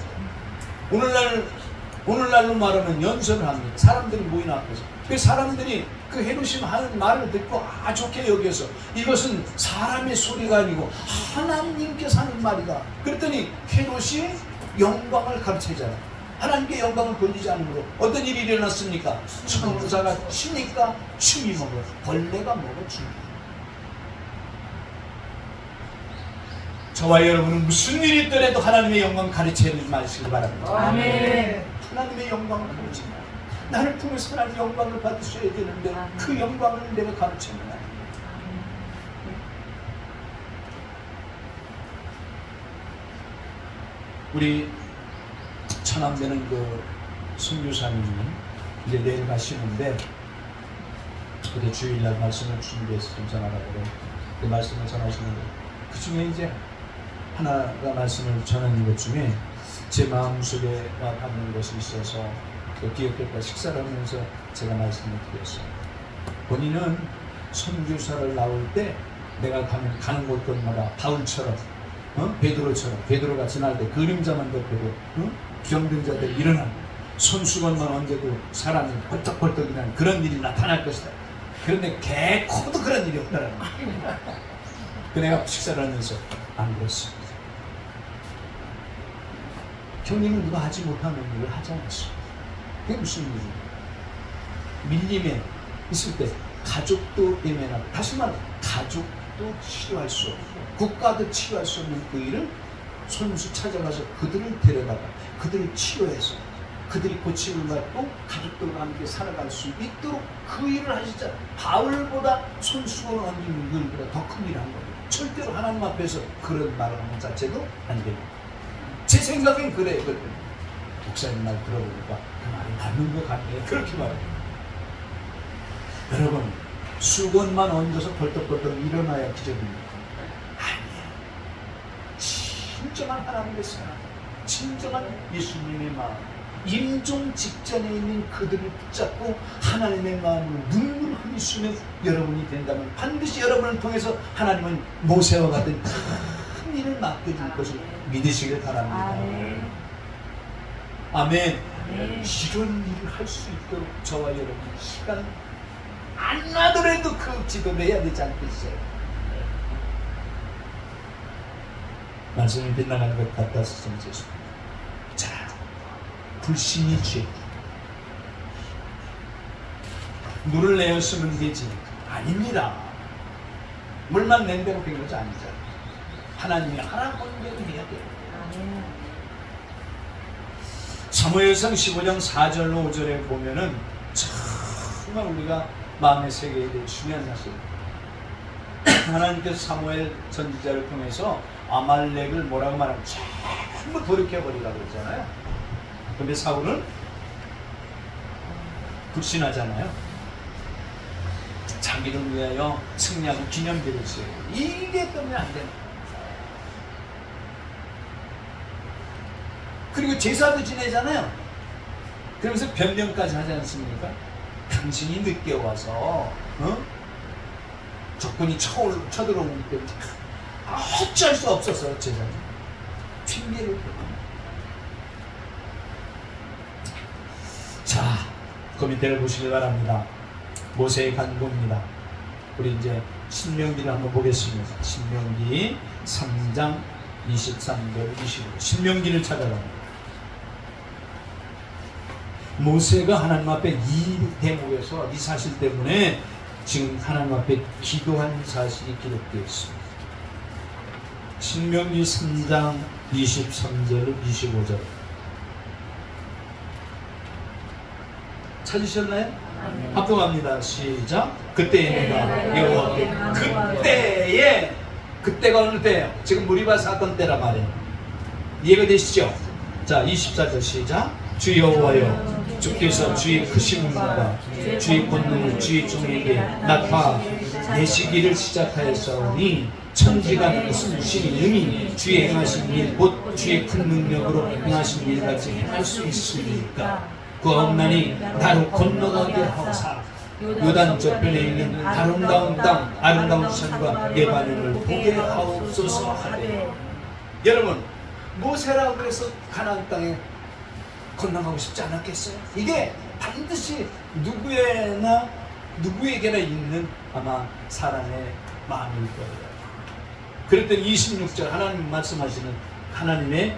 S1: 오늘날로 말하면 연설을 합니다. 사람들이 모인 앞에서. 그 사람들이 그 헤롯이 하는 말을 듣고 좋게 여겨서 이것은 사람의 소리가 아니고 하나님께서 하는 말이다. 그랬더니 헤롯이 영광을 가르치잖아요. 하나님께 영광을 돌리지 않으므로 어떤 일이 일어났습니까? 천사가 치니까 춤이 먹어, 벌레가 먹어 줍니다. 저와 여러분은 무슨 일이 있더라도 하나님의 영광 가르치는 말씀을 바랍니다.
S2: 아멘.
S1: 하나님의 영광을 가르치는, 나를 통해서 하나님의 영광을 받으셔야 되는데 그 영광을 내가 가르치는 아니에요. 우리 천암되는 그 선교사님이 이제 내일 가시는데, 그때 주일날 말씀을 준비해서 좀 전하라고 그 말씀을 전하시는데, 그 중에 이제 하나가 말씀을 전하는 것 중에 제 마음속에 와 닿는 것이 있어서 그 기억할까 식사를 하면서 제가 말씀을 드렸어요. 본인은 선교사를 나올 때 내가 가는 곳곳마다 바울처럼 베드로가 지날 때 그림자만 덮여도 병든 자들 일어나는 손수건만 얹어도 사람이 벌떡벌떡 일어나는 그런 일이 나타날 것이다. 그런데 개코도 그런 일이 없다라는 거예요. 그 내가 식사를 하면서 안 그렇습니다. 형님은 누가 하지 못하는 일을 하지 않았습니다. 그게 무슨 일이에요? 밀림에 있을 때 가족도 예매하고, 다시 말해 가족도 치료할 수 없고 국가도 치료할 수 없는 그 일을 손수 찾아가서 그들을 데려다가 그들을 치료해서 그들이 고침을 받고 가족들과 함께 살아갈 수 있도록 그 일을 하시잖아요. 바울보다 손수건을 얹는 그 일보다 더 큰 일을 한 거예요. 절대로 하나님 앞에서 그런 말을 하는 자체도 안 됩니다. 제 생각엔 그래요. 목사님 말 들어보니까 그 말이 맞는 것 같네요. 그렇게 말해요. 여러분, 수건만 얹어서 벌떡벌떡 일어나야 기적입니다. 아니에요. 진정한 하나님의 사랑, 진정한 예수님의 마음, 임종 직전에 있는 그들을 붙잡고 하나님의 마음으로 눈물을 흘리시는 여러분이 된다면 반드시 여러분을 통해서 하나님은 모세와 같은 큰 일을 맡겨줄 것을 믿으시길 바랍니다. 아멘. 이런 일을 할 수 있도록 저와 여러분 시간 안 나더라도 그 지도를 해야 되지 않겠어요? 말씀이 빗나가는 것 같아서 좀 죄송합니다. 자, 불신이 죄. 물을 내었으면 되지. 아닙니다. 물만 낸다고 된 것이 아니죠. 하나님이 하나 건대로 해야 돼요. 사무엘상 15장 4절로 5절에 보면은 정말 우리가 마음의 세계에 대해 중요한 사실입니다. 하나님께서 사무엘 선지자를 통해서 아말렉을 뭐라고 말하면 전부 돌이켜버리라고 그랬잖아요. 근데 사울은 불신하잖아요. 자기를 위하여 승리하고 기념비를 지어요. 이게 때문에 안 되는 거예요. 그리고 제사도 지내잖아요. 그러면서 변명까지 하지 않습니까? 당신이 늦게 와서 적군이 쳐들어오기 때문에 어쩔 수 없었어요. 제사는 핑계를 대고. 자, 그 밑에를 보시기 바랍니다. 모세의 간구입니다. 우리 이제 신명기를 한번 보겠습니다. 신명기 3장 23절 25절 신명기를 찾아갑니다. 모세가 하나님 앞에 이 대목에서 이 사실 때문에 지금 하나님 앞에 기도한 사실이 기록되어 있습니다. 신명기 3장 23절 25절 찾으셨나요? 합동합니다. 시작. 그때에 내가 여호와께 그때가 어느 때예요? 지금 무리바 사건 때라 말이에요. 이해가 되시죠? 자, 24절 시작. 주 여호와여, 주께서 주의 크신 은혜와 주의 권능을 주의 종에게 나타내시기를 시작하였사오니 천지가 숨쉬니 능히 주의 행하신 일 곧 주의 큰 능력으로 행하신 일같이 행할 수 있으니까 그 없나니 나로 건너가게 하사 요단 저편에 있는 아름다운 땅 아름다운 산과 레바논을 보게 하옵소서 하되. 여러분, 모세라고 그래서 가나안 땅에 건너가고 싶지 않았겠어요? 이게 반드시 누구에게나 있는 아마 사람의 마음일 거예요. 그랬더니 26절 하나님 말씀하시는 하나님의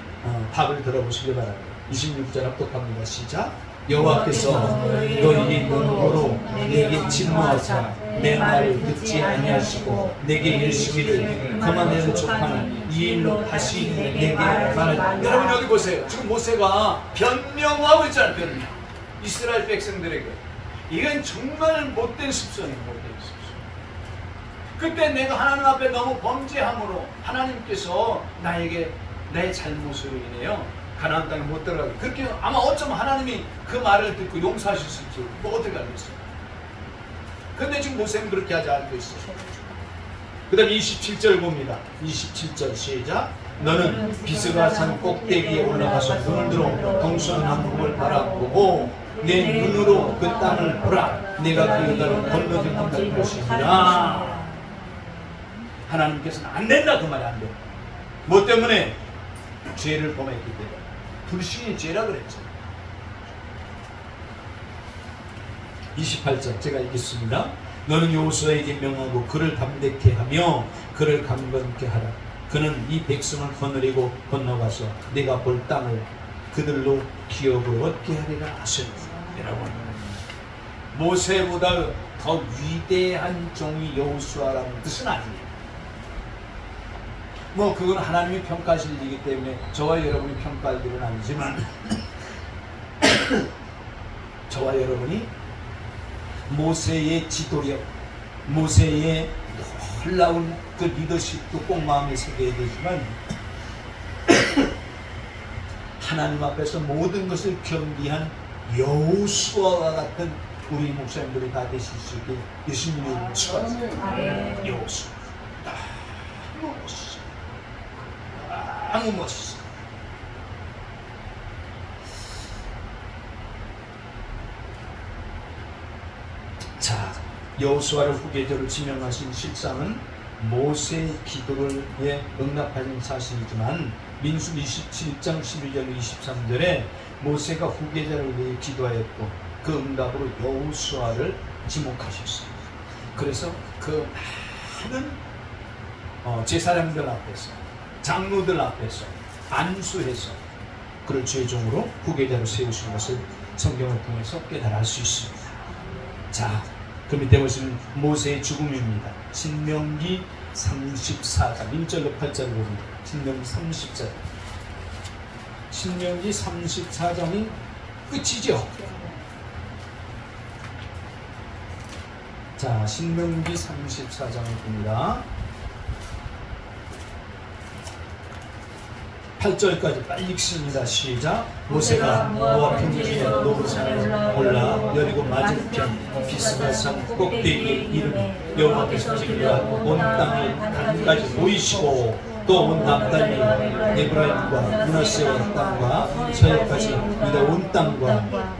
S1: 답을 들어보시기 바랍니다. 26절 합독합니다. 시작. 여호와께서 너희 눈으로 내게 진노하사 내 말을 듣지 아니하시고 내게 일시기를 그만해서 족하는 이 일로 다시 내게 말하라. 여러분 여기 보세요. 지금 모세가 변명하고 있잖아요. 변명. 이스라엘 백성들에게 이건 정말 못된 습성이에요. 못된 습성. 그때 내가 하나님 앞에 너무 범죄함으로 하나님께서 나에게 내 잘못으로 인해요 가나안 땅에 못 들어가게, 그렇게 아마 어쩌면 하나님이 그 말을 듣고 용서하실 수 있죠. 뭐 어떻게 알겠어요? 근데 지금 모세는 그렇게 하지 않고 있어요. 그 다음 27절 봅니다. 27절 시작. 너는 비스가 산 꼭대기에 올라가서 눈을 들어 동서남북을 바라보고 내 눈으로 그 땅을 보라. 내가 그 여자를 건너뛸 것이니라. 하나님께서는 안 된다 그 말이 안 된다. 뭐 때문에? 죄를 범했기 때문에. 불신이 죄라 그랬죠. 28절 제가 읽겠습니다. 너는 여호수아에게 명하고 그를 담대케 하며 그를 강건케 하라. 그는 이 백성을 거느리고 건너가서 내가 볼 땅을 그들로 기업을 얻게 하리라 하셨다. 여러분, 모세보다 더 위대한 종이 여호수아라는 뜻은 아니에요. 뭐 그건 하나님이 평가하실 일이기 때문에 저와 여러분이 평가할 일은 아니지만 저와 여러분이 모세의 지도력, 모세의 놀라운 그 리더십도 꼭 마음에 새겨야 되지만 하나님 앞에서 모든 것을 겸비한 여호수아와 같은 우리 목사님들이 다 되실 수 있게 예수님의 축원합니다. 여호수아 너무 멋있어, 너무 멋있어. 자, 여호수아를 후계자로 지명하신 실상은 모세의 기도를 응답하신 사실이지만 민수 27장 12절 23절에 모세가 후계자를 위해 기도하였고 그 응답으로 여호수아를 지목하셨습니다. 그래서 그 많은 제사장들 앞에서 장로들 앞에서 안수해서 그를 최종으로 후계자로 세우신 것을 성경을 통해서 깨달을 수 있습니다. 자, 그 밑에 보시면 모세의 죽음입니다. 신명기 34장 1절로 8절을 봅니다. 신명기 34장. 신명기 34장이 끝이죠. 자, 신명기 34장을 봅니다. 8절까지 빨리 읽습니다. 시작. 모세가 모압 평지에 노브산에 올라 여리고 맞은편 비스가산 꼭대기에 이르매 여호와께서 지키라 온 땅이 단까지 보이시고 또 온 납달리 에브라임과 므낫세의 땅과 서해까지 유다 온 땅과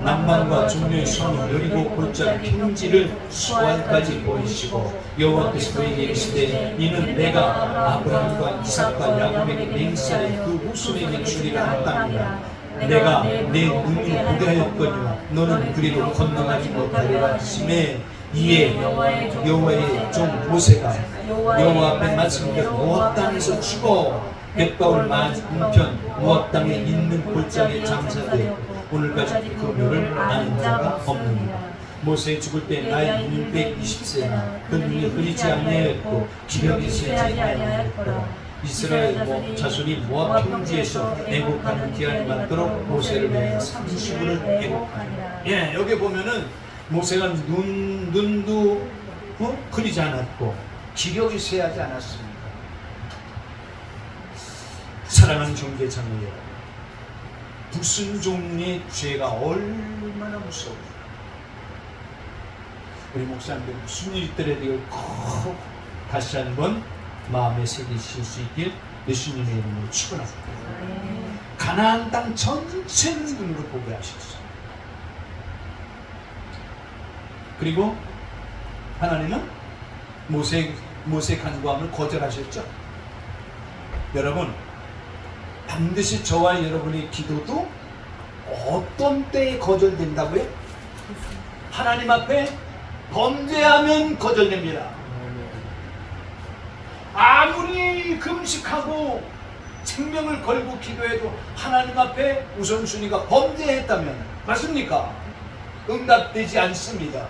S1: 남방과 중류의 성읍 여리고 골짜기 평지를 수알까지 보이시고 여호와께서 그에게 이르시되 이는 내가 아브라함과 이삭과 야곱에게 맹세하여 그 후손에게 주리라 한 땅이라. 내가 내 눈으로 보게 하였거니와 너는 그리로 건너가지 못하리라 하시매 이에 여호와의 종 모세가 여호와 앞에 말씀대로 모압 땅에서 죽어 벳바울 맞은편 모압 땅에 있는 골짜기에 장사되었고 오늘까지 그 묘를 아는 자가 없느니라. 모세 죽을 때 나이 620세나 그 눈이 흐리지 아니하였고 기력이 세지 아니하였더라. 이스라엘 자손이 모압 평지에서 애국하는 기한이 맞도록 모세를 위해 30일을 애국하니라. 예, 여기 보면은 모세가 눈도 흐리지 않았고 기력이 쇠하지 않았습니다. 사랑하는 형제 자매 여러분, 불순종의 죄가 얼마나 무서워요. 우리 목사님들 무슨 일이 있더라도 이걸 꼭 다시 한번 마음에 새기실 수 있길 예수님의 이름으로 축원합니다. 가나안 땅 전체를 눈으로 보게 하셨어요. 그리고 하나님은 모세 간구함을 거절하셨죠. 여러분, 반드시 저와 여러분의 기도도 어떤 때에 거절된다고요? 하나님 앞에 범죄하면 거절됩니다. 아무리 금식하고 생명을 걸고 기도해도 하나님 앞에 우선순위가 범죄했다면 맞습니까? 응답되지 않습니다.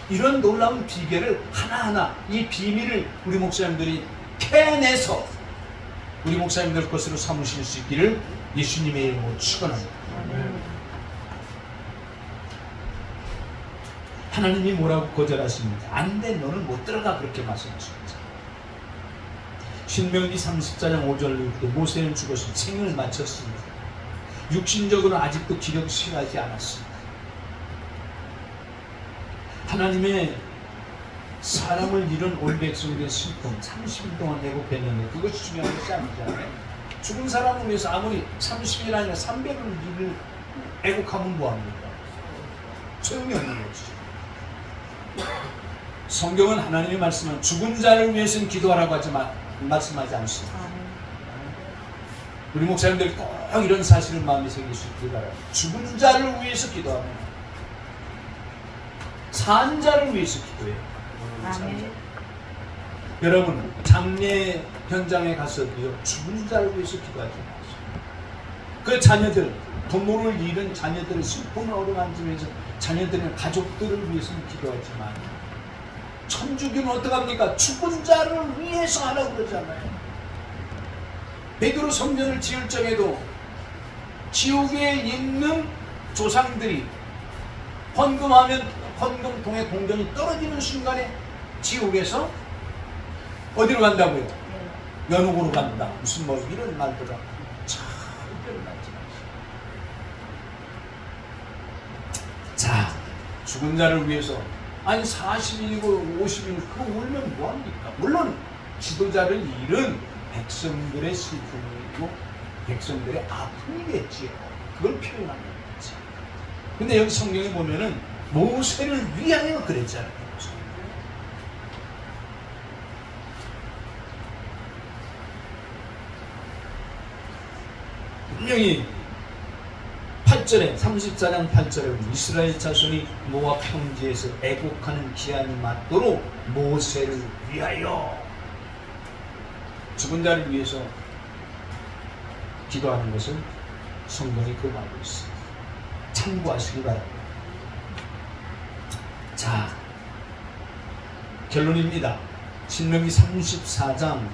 S1: 이런 놀라운 비결을 하나하나 이 비밀을 우리 목사님들이 캐내서 우리 목사님들 것으로 삼으실 수 있기를 예수님의 이름으로 축원합니다. 하나님이 뭐라고 거절하십니까? 안 돼, 너는 못 들어가, 그렇게 말씀하십니다. 신명기 34장 5절로 때 모세는 죽어서 생을 마쳤습니다. 육신적으로 아직도 기력이 쇠하지 않았습니다. 하나님의 사람을 잃은 올 백성들의 슬픔 30일 동안 애곡했는데 그것이 중요한 것이 아니잖아요. 죽은 사람을 위해서 아무리 30일 아니라 300일 애곡하면 뭐합니까? 소용이 없는 거지. 성경은 하나님의 말씀은 죽은 자를 위해서는 기도하라고 말씀하지 않습니다. 우리 목사님들 꼭 이런 사실을 마음에 새길 수 있길 바라요. 죽은 자를 위해서 기도하면 산 자를 위해서 기도해요. 여러분 장례 현장에 가서도요 죽은 자를 위해서 기도하지 마세요. 그 자녀들, 부모를 잃은 자녀들을 슬픔을 어루만지면서 자녀들의 가족들을 위해서는 기도하지만 천주교는 어떡합니까? 죽은 자를 위해서 하라고 그러잖아요. 베드로 성전을 지을 적에도 지옥에 있는 조상들이 헌금하면 헌금통에 동전이 떨어지는 순간에 지옥에서 어디로 간다고요? 연옥으로 간다. 무슨 뭐 이런 말들아 참 별나지 마시고. 자, 죽은 자를 위해서 아니 40인이고 50인 그거 울면 뭐합니까? 물론 지도자를 잃은 백성들의 슬픔이고 백성들의 아픔이겠지요. 그걸 표현하는 거지. 근데 여기 성경에 보면은 모세를 위하여 그랬잖아요. 분명히 8절에 34장 8절에 이스라엘 자손이 모압 평지에서 애곡하는 기한이 맞도록 모세를 위하여 죽은 자를 위해서 기도하는 것을 성경이 금하고 있습니다. 참고하시기 바랍니다. 자, 결론입니다. 신명기 34장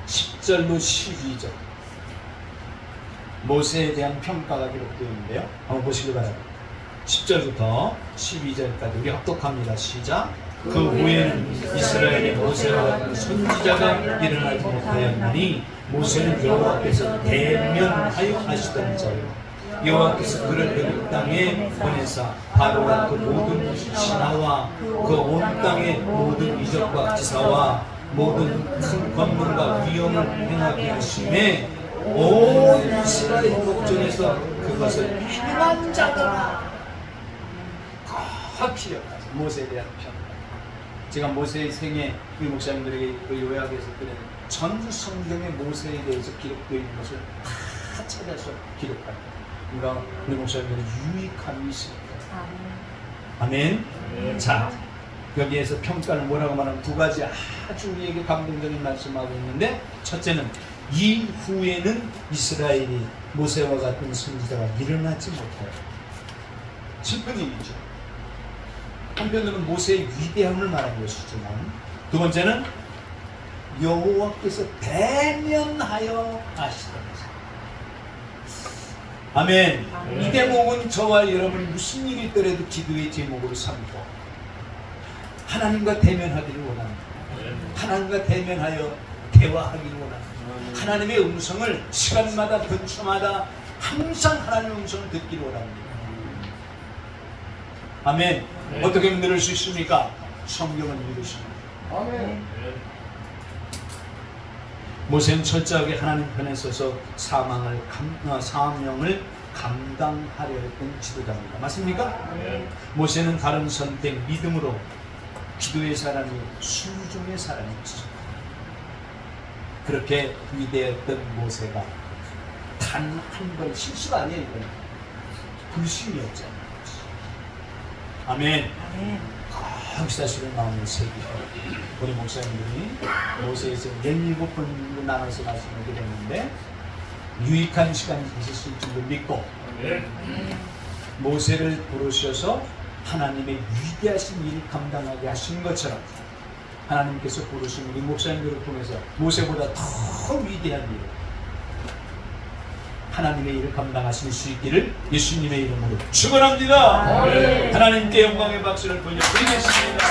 S1: 10절로 12절 모세에 대한 평가가 기록되어 있는데요. 한번 보시기 바랍니다. 10절부터 12절까지 우리 합독합니다. 시작. 그 후에는 이스라엘의 모세와 같은 선지자가 일어나지 못하였나니 모세는 여호와께서 대면하여 하시던 자요 여호와께서 그를 애굽 땅에 보내사 바로와 그 모든 신하와 그 온 땅의 모든 이적과 기사와 모든 큰 권능과 위엄을 행하게 하심에 온 이스라엘 목전에서 그것을 행한 자더라. 꼭 기억하세요. 모세에 대한 평가. 제가 모세의 생애 우리 목사님들에게 요약해서 드리는 전 성경의 모세에 대해서 기록되어 있는 것을 다 찾아서 기록합니다. 그러니까 우리 목사님들은 유익함이 있습니다. 아멘. 자, 여기에서 평가를 뭐라고 말하면 두 가지 아주 우리에게 감동적인 말씀하고 있는데, 첫째는 이후에는 이스라엘이 모세와 같은 선지자가 일어나지 못해요. 슬픈 일이죠. 한편으로는 모세의 위대함을 말하는 것이지만, 두 번째는 여호와께서 대면하여 하시더라. 아멘. 이 대목은 저와 여러분이 무슨 일이 있더라도 기도의 제목으로 삼고 하나님과 대면하기를 원합니다. 하나님과 대면하여 대화하기를 원합니다. 하나님의 음성을 시간마다 분초마다 항상 하나님의 음성을 듣기를 원합니다. 아멘. 어떻게 들을 수 있습니까? 성경을 읽으십니다. 아멘. 모세는 철저하게 하나님 편에 서서 사명을 감당하려 했던 지도자입니다. 맞습니까? 모세는 다른 선택, 믿음으로 기도의 사람이 순종의 사람이었습니다. 그렇게 위대했던 모세가 단 한 번 실수가 아니에요. 이건 불신이었잖아요. 아멘. 꼭 사실은 마음에 새기고 우리 목사님들이 모세에서 17번 나눠서 말씀을 드렸는데 유익한 시간이 있을 줄도 믿고 모세를 부르셔서 하나님의 위대하신 일을 감당하게 하신 것처럼 하나님께서 부르신 우리 목사님들을 통해서 모세보다 더 위대한 일, 하나님의 일을 감당하실 수 있기를 예수님의 이름으로 축원합니다. 하나님께 영광의 박수를 돌려드리겠습니다.